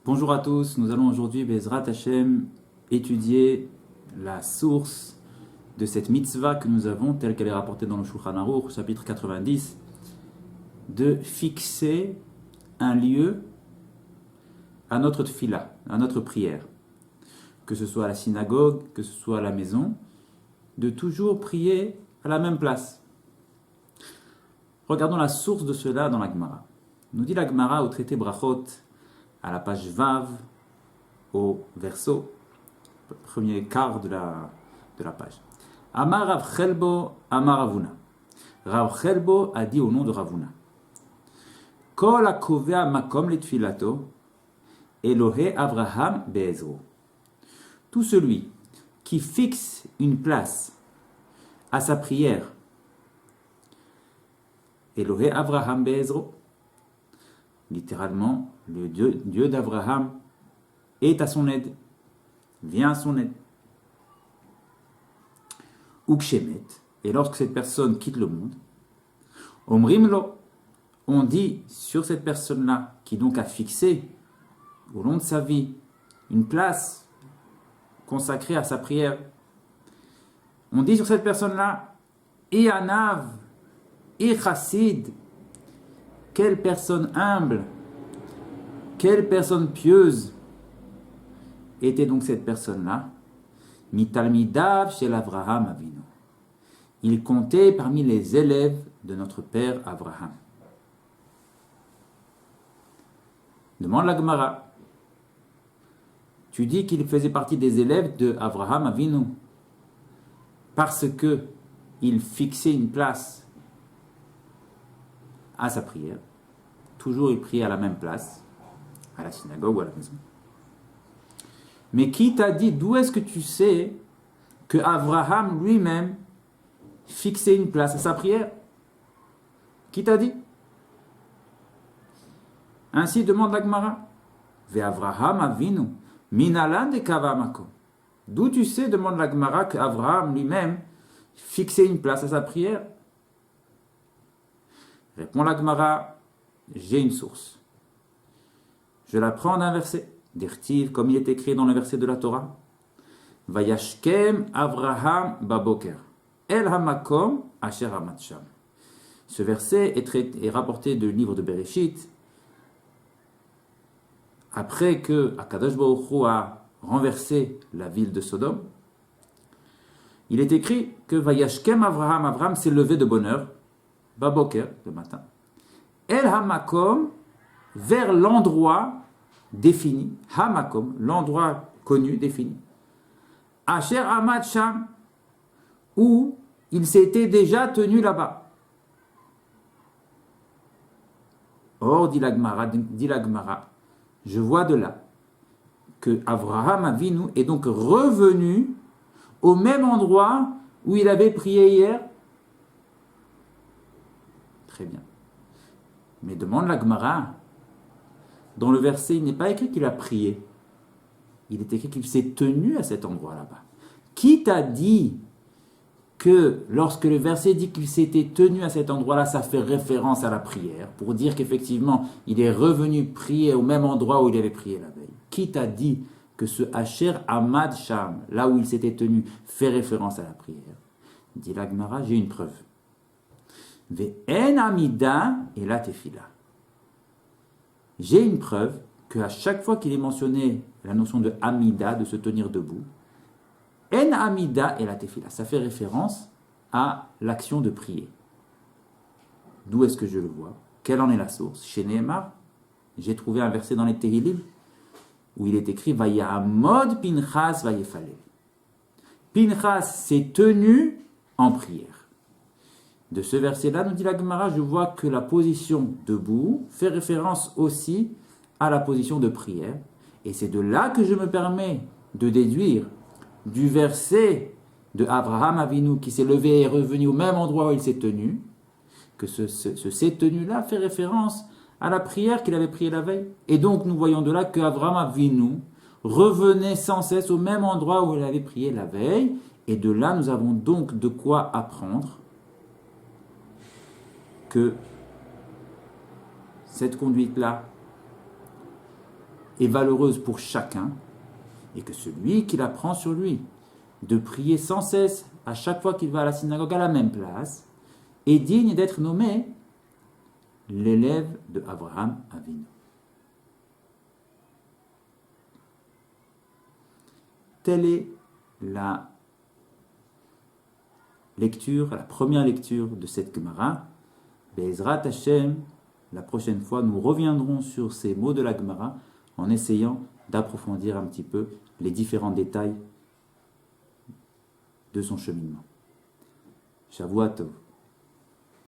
Bonjour à tous, nous allons aujourd'hui, Bezrat Hashem, étudier la source de cette mitzvah que nous avons, telle qu'elle est rapportée dans le Shulchan Aruch, chapitre 90, de fixer un lieu à notre tfila, à notre prière. Que ce soit à la synagogue, que ce soit à la maison, de toujours prier à la même place. Regardons la source de cela dans la Gemara. Nous dit la Gemara au traité Brachot, à la page Vav, au verso, premier quart de la page. Amar Rav Chelbo, Amar Ravuna. Rav Chelbo a dit au nom de Ravuna. Kol hakovea makom letfilato, Elohe Avraham be'ezro. Tout celui qui fixe une place à sa prière, Elohe Avraham be'ezro, littéralement, le Dieu d'Abraham est à son aide, vient à son aide. Ukshemet, et lorsque cette personne quitte le monde, Omrimlo, on dit sur cette personne-là, qui donc a fixé au long de sa vie une place consacrée à sa prière, on dit sur cette personne-là, Anav, Chassid, quelle personne humble, quelle personne pieuse était donc cette personne-là? Mitalmidav shel Avraham Avinu. Il comptait parmi les élèves de notre père Abraham. Demande la Gemara. Tu dis qu'il faisait partie des élèves de Avraham Avinu parce que il fixait une place à sa prière. Toujours il priait à la même place, à la synagogue ou à la maison. Mais qui t'a dit, d'où est-ce que tu sais que Abraham lui-même fixait une place à sa prière? Qui t'a dit? Ainsi demande la Gemara. Ve Avraham avinu minalan de kavamako. D'où tu sais, demande la Gemara, que Abraham lui-même fixait une place à sa prière? Répond la Gemara, j'ai une source. Je la prends d'un verset, d'Irtiv, comme il est écrit dans le verset de la Torah. Vayashkem Avraham baboker, el hamakom asher amatsham. Ce verset est rapporté du livre de Bereshit, après que Akadosh Baruch Hu a renversé la ville de Sodome. Il est écrit que Vayashkem Avraham s'est levé de bonne heure, baboker, le matin, El Hamakom, vers l'endroit défini, Hamakom, l'endroit connu, défini, Asher Amad Sham, où il s'était déjà tenu là-bas. Or, dit la Gemara, je vois de là que Avraham Avinu est donc revenu au même endroit où il avait prié hier. Très bien. Mais demande la Gemara, dans le verset, il n'est pas écrit qu'il a prié. Il est écrit qu'il s'est tenu à cet endroit là-bas. Qui t'a dit que lorsque le verset dit qu'il s'était tenu à cet endroit-là, ça fait référence à la prière, pour dire qu'effectivement, il est revenu prier au même endroit où il avait prié la veille? Qui t'a dit que ce Asher Amad Sham, là où il s'était tenu, fait référence à la prière? Dit la Gemara, j'ai une preuve. Ve'en amida et la tefila. J'ai une preuve qu'à chaque fois qu'il est mentionné la notion de amida, de se tenir debout, en amida et la tefila, ça fait référence à l'action de prier. D'où est-ce que je le vois? Quelle en est la source? Chez Nehemar, j'ai trouvé un verset dans les Tehillim où il est écrit Vayahamod Pinchas Vayefalel. Pinchas s'est tenu en prière. De ce verset-là, nous dit la Gemara, je vois que la position debout fait référence aussi à la position de prière. Et c'est de là que je me permets de déduire du verset de Avraham Avinu qui s'est levé et est revenu au même endroit où il s'est tenu, que ce s'est tenu-là fait référence à la prière qu'il avait priée la veille. Et donc nous voyons de là que Avraham Avinu revenait sans cesse au même endroit où il avait prié la veille. Et de là, nous avons donc de quoi apprendre que cette conduite-là est valeureuse pour chacun, et que celui qui la prend sur lui, de prier sans cesse à chaque fois qu'il va à la synagogue à la même place, est digne d'être nommé l'élève de Abraham Avinu. Telle est la première lecture de cette Gemara. Be'ezrat Hashem, la prochaine fois, nous reviendrons sur ces mots de la Gemara en essayant d'approfondir un petit peu les différents détails de son cheminement. Shavua Tov.